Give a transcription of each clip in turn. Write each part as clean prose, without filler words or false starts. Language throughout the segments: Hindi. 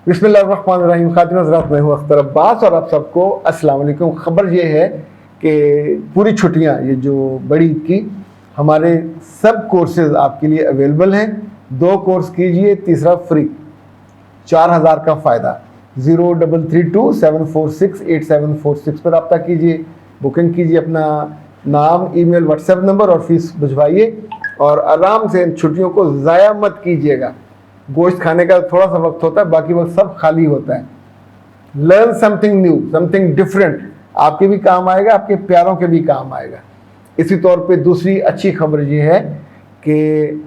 बिस्मिल्लाहिर्रहमानिर्रहीम। खातिन हज़रात, मैं हूँ अख्तर अब्बास और आप सबको अस्सलाम वालेकुम। ख़बर ये है कि पूरी छुट्टियाँ ये जो बड़ी ईद की हमारे सब कोर्सेज आपके लिए अवेलेबल हैं। 2 कोर्स कीजिए, तीसरा फ्री, 4000 का फ़ायदा। 033274684746 पर रब्ता कीजिए, बुकिंग कीजिए, अपना नाम, ईमेल, व्हाट्सएप नंबर और फीस भिजवाइए और आराम से इन छुट्टियों को ज़ाया मत कीजिएगा। गोश्त खाने का थोड़ा सा वक्त होता है, बाकी वक्त सब खाली होता है। Learn something new, something different, आपके भी काम आएगा, आपके प्यारों के भी काम आएगा। इसी तौर पे दूसरी अच्छी खबर ये है कि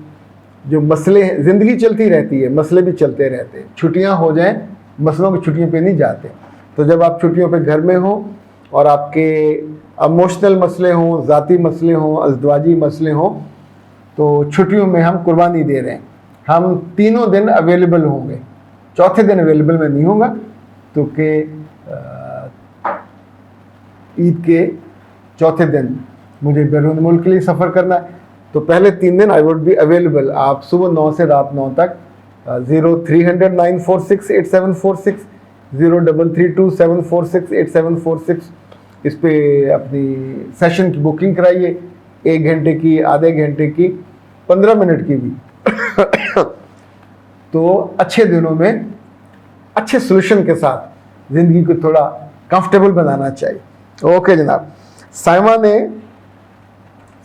जो मसले हैं, ज़िंदगी चलती रहती है, मसले भी चलते रहते हैं। छुट्टियां हो जाएं, मसलों की छुट्टियों पे नहीं जाते। तो जब आप छुट्टियों पे घर में हो और आपके इमोशनल मसले हों, ज़ाती मसले हों, अज़दवाजी मसले हों, तो छुट्टियों में हम कुर्बानी दे रहे हैं। हम तीनों दिन अवेलेबल होंगे, चौथे दिन अवेलेबल मैं नहीं होगा क्योंकि ईद के चौथे दिन मुझे बैरून मुल्क के लिए सफ़र करना है। तो पहले 3 दिन आई वुड बी अवेलेबल। आप सुबह 9 से रात 9 तक 0300-946-8746 0332-746-8746 इस पे अपनी सेशन की बुकिंग कराइए। 1 घंटे की, आधे घंटे की, 15 मिनट की भी। तो अच्छे दिनों में अच्छे सोल्यूशन के साथ ज़िंदगी को थोड़ा कंफर्टेबल बनाना चाहिए। ओके जनाब, साइमा ने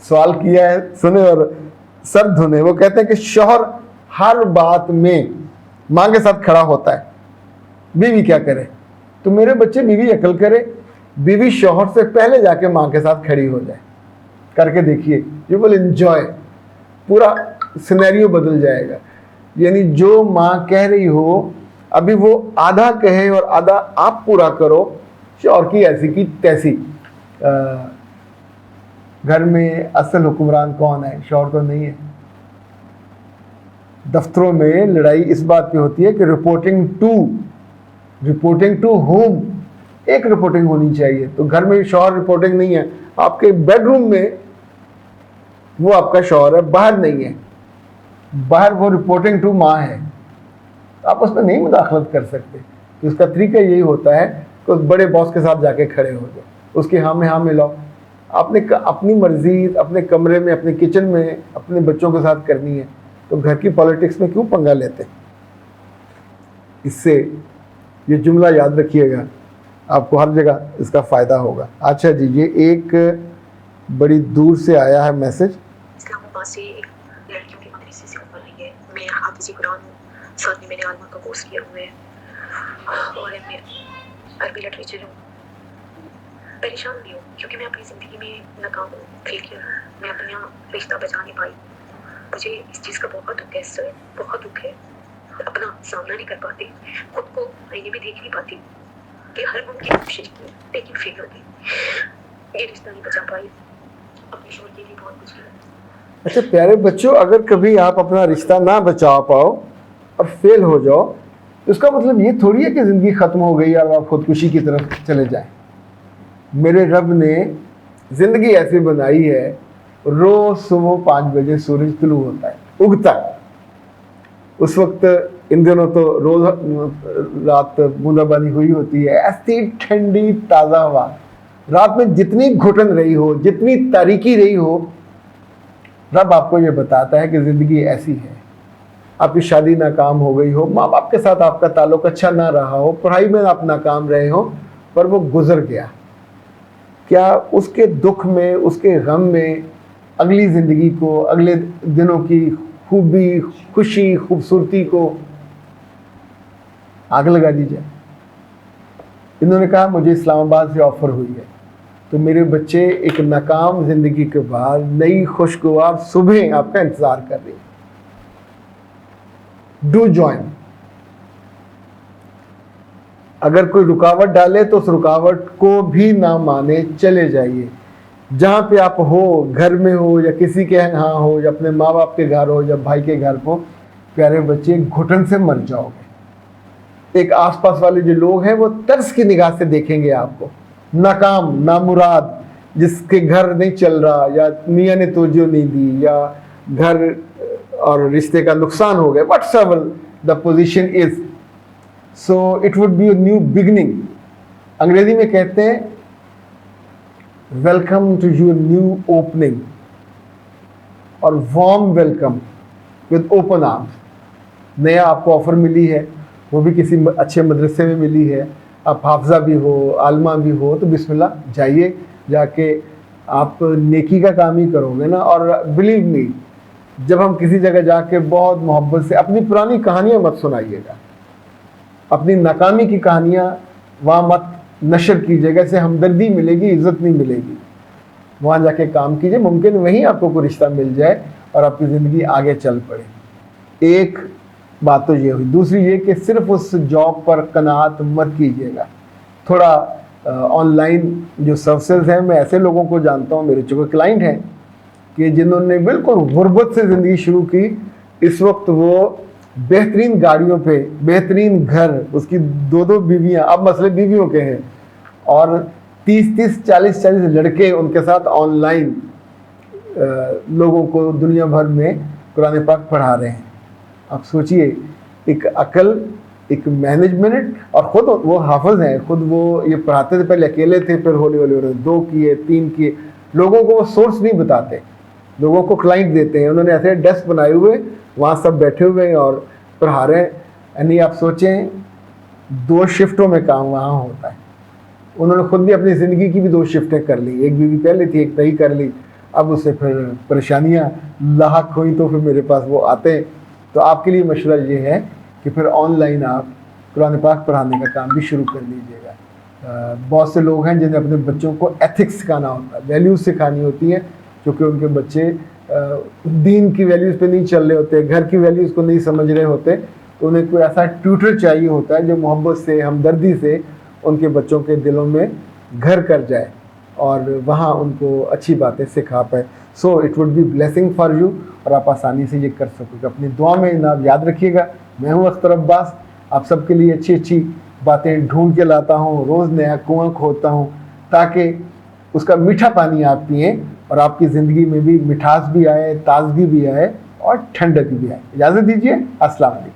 सवाल किया है, सुने और सर धुने। वो कहते हैं कि शौहर हर बात में माँ के साथ खड़ा होता है, बीवी क्या करे? तो मेरे बच्चे, बीवी अकल करे, बीवी शौहर से पहले जाके माँ के साथ खड़ी हो जाए। करके देखिए, यू विल एंजॉय, पूरा सिनेरियो बदल जाएगा। यानी जो माँ कह रही हो, अभी वो आधा कहे और आधा आप पूरा करो। शौहर की ऐसी की तैसी। घर में असल हुक्मरान कौन है? शौहर तो नहीं है। दफ्तरों में लड़ाई इस बात पे होती है कि रिपोर्टिंग टू होम, एक रिपोर्टिंग होनी चाहिए। तो घर में शौहर रिपोर्टिंग नहीं है, आपके बेडरूम में वो आपका शौहर है, बाहर नहीं है। बाहर वो रिपोर्टिंग टू माँ है, आप उसमें नहीं मुदाखलत कर सकते। तो इसका तरीका यही होता है कि उस बड़े बॉस के साथ जाके खड़े हो जाओ, उसके हाँ में हाँ मिलाओ। आपने अपनी मर्जी अपने कमरे में, अपने किचन में अपने बच्चों के साथ करनी है, तो घर की पॉलिटिक्स में क्यों पंगा लेते? इससे ये जुमला याद रखिएगा, आपको हर जगह इसका फ़ायदा होगा। अच्छा जी, ये एक बड़ी दूर से आया है मैसेज। इस्लामाबाद से एक लड़कियों की मदरसे से ऊपर रही है। मैं हाफिज़ कुरान, साथ में मैंने आलमा का कोर्स किया हुआ है और मैं अरबी लिटरेचर हूँ। परेशान भी हूँ क्योंकि मैं अपनी ज़िंदगी में नाकाम हूँ, फेलियर हूँ। मैं अपना रिश्ता बचा नहीं पाई। मुझे इस चीज़ का बहुत दुख है सर, बहुत दुख है। अपना सामना नहीं कर पाती, खुद को आईने में देख नहीं पाती कि हर मुमकिन कोशिश की लेकिन फेल हो गई। ये रिश्ता नहीं बचा पाई, अपने शोर के लिए बहुत कुछ किया। अच्छा प्यारे बच्चों, अगर कभी आप अपना रिश्ता ना बचा पाओ और फेल हो जाओ, तो इसका मतलब ये थोड़ी है कि ज़िंदगी ख़त्म हो गई और आप खुदकुशी की तरफ चले जाएं। मेरे रब ने ज़िंदगी ऐसी बनाई है, रोज़ सुबह 5 बजे सूरज तुलू होता है, उगता है। उस वक्त इन दिनों तो रोज़ रात बूंदाबांदी हुई होती है, ऐसी ठंडी ताज़ा हवा। रात में जितनी घुटन रही हो, जितनी तारीकी रही हो, रब आपको ये बताता है कि ज़िंदगी ऐसी है। आपकी शादी नाकाम हो गई हो, माँ बाप के साथ आपका ताल्लुक अच्छा ना रहा हो, पढ़ाई में आप नाकाम रहे हो, पर वो गुजर गया। क्या उसके दुख में, उसके गम में अगली ज़िंदगी को, अगले दिनों की खूबी, खुशी, खूबसूरती को आग लगा दी जाए? इन्होंने कहा मुझे इस्लामाबाद से ऑफ़र हुई है। तो मेरे बच्चे, एक नाकाम ज़िंदगी के बाद नई खुशगवार सुबह आपका इंतज़ार कर रही है। Do join. अगर कोई रुकावट डाले तो उस रुकावट को भी ना माने, चले जाइए। जहाँ पे आप हो, घर में हो या किसी के यहाँ हो या अपने माँ बाप के घर हो या भाई के घर हो, प्यारे बच्चे, घुटन से मर जाओगे। एक आसपास वाले जो लोग हैं वो तरस की निगाह से देखेंगे आपको। नाकाम, नामुराद, जिसके घर नहीं चल रहा या मियाँ ने तवज्जो नहीं दी या घर और रिश्ते का नुकसान हो गया, whatever the position is, so it would be a new beginning. अंग्रेजी में कहते हैं welcome to your new opening, और warm welcome with open arms. नया आपको ऑफर मिली है, वो भी किसी अच्छे मदरसे में मिली है, आप हाफजा भी हो, आलमा भी हो, तो बिस्मिल्लाह जाइए, जाके आप नेकी का काम ही करोगे ना। और बिलीव मी, जब हम किसी जगह जाके बहुत मोहब्बत से, अपनी पुरानी कहानियाँ मत सुनाइएगा, अपनी नाकामी की कहानियाँ वहाँ मत नशर कीजिएगा, इससे हमदर्दी मिलेगी, इज्जत नहीं मिलेगी। वहाँ जाके काम कीजिए, मुमकिन वहीं आपको कोई रिश्ता मिल जाए और आपकी ज़िंदगी आगे चल पड़े। एक बात तो ये हुई। दूसरी ये कि सिर्फ उस जॉब पर कनात मत कीजिएगा, थोड़ा ऑनलाइन जो सर्विसेज हैं, मैं ऐसे लोगों को जानता हूँ, मेरे चूँकि क्लाइंट हैं, कि जिन्होंने बिल्कुल गुर्बत से ज़िंदगी शुरू की, इस वक्त वो बेहतरीन गाड़ियों पे, बेहतरीन घर, उसकी 2-2 बीवियाँ, अब मसले बीवियों के हैं, और 30-30, 40-40 लड़के उनके साथ ऑनलाइन लोगों को दुनिया भर में कुरान पाक पढ़ा रहे हैं। आप सोचिए, एक अकल, एक मैनेजमेंट, और ख़ुद वो हाफिज़ हैं, खुद वो ये पढ़ाते थे, पहले अकेले थे, फिर हौली हौली 2 किए, 3 किए। लोगों को वो सोर्स नहीं बताते, लोगों को क्लाइंट देते हैं। उन्होंने ऐसे डेस्क बनाए हुए, वहाँ सब बैठे हुए हैं और पढ़ा रहे हैं। यानी आप सोचें 2 शिफ्टों में काम वहाँ होता है। उन्होंने खुद भी अपनी ज़िंदगी की भी 2 शिफ्टें कर ली, एक बीवी पहले थी, एक नई कर ली। अब उससे फिर परेशानियाँ लाहक हुई, तो फिर मेरे पास वो आते हैं। तो आपके लिए मशवरा ये है कि फिर ऑनलाइन आप कुरान पाक पढ़ाने का काम भी शुरू कर लीजिएगा। बहुत से लोग हैं जिन्हें अपने बच्चों को एथिक्स सिखाना होता है, वैल्यूज़ सिखानी होती है, क्योंकि उनके बच्चे दीन की वैल्यूज़ पे नहीं चल रहे होते, घर की वैल्यूज़ को नहीं समझ रहे होते, तो उन्हें कोई ऐसा ट्यूटर चाहिए होता है जो मोहब्बत से, हमदर्दी से उनके बच्चों के दिलों में घर कर जाए और वहाँ उनको अच्छी बातें सिखा पाए। सो it would B blessing for you, और आप आसानी से ये कर सकोगे। अपनी दुआ में जनाब याद रखिएगा, मैं हूँ अख्तर अब्बास, आप सबके लिए अच्छी अच्छी बातें ढूंढ के लाता हूँ, रोज़ नया कुआं खोदता हूँ, ताकि उसका मीठा पानी आप पिएँ और आपकी ज़िंदगी में भी मिठास भी आए, ताजगी भी आए और ठंडक भी आए। इजाज़त दीजिए, अस्सलाम वालेकुम।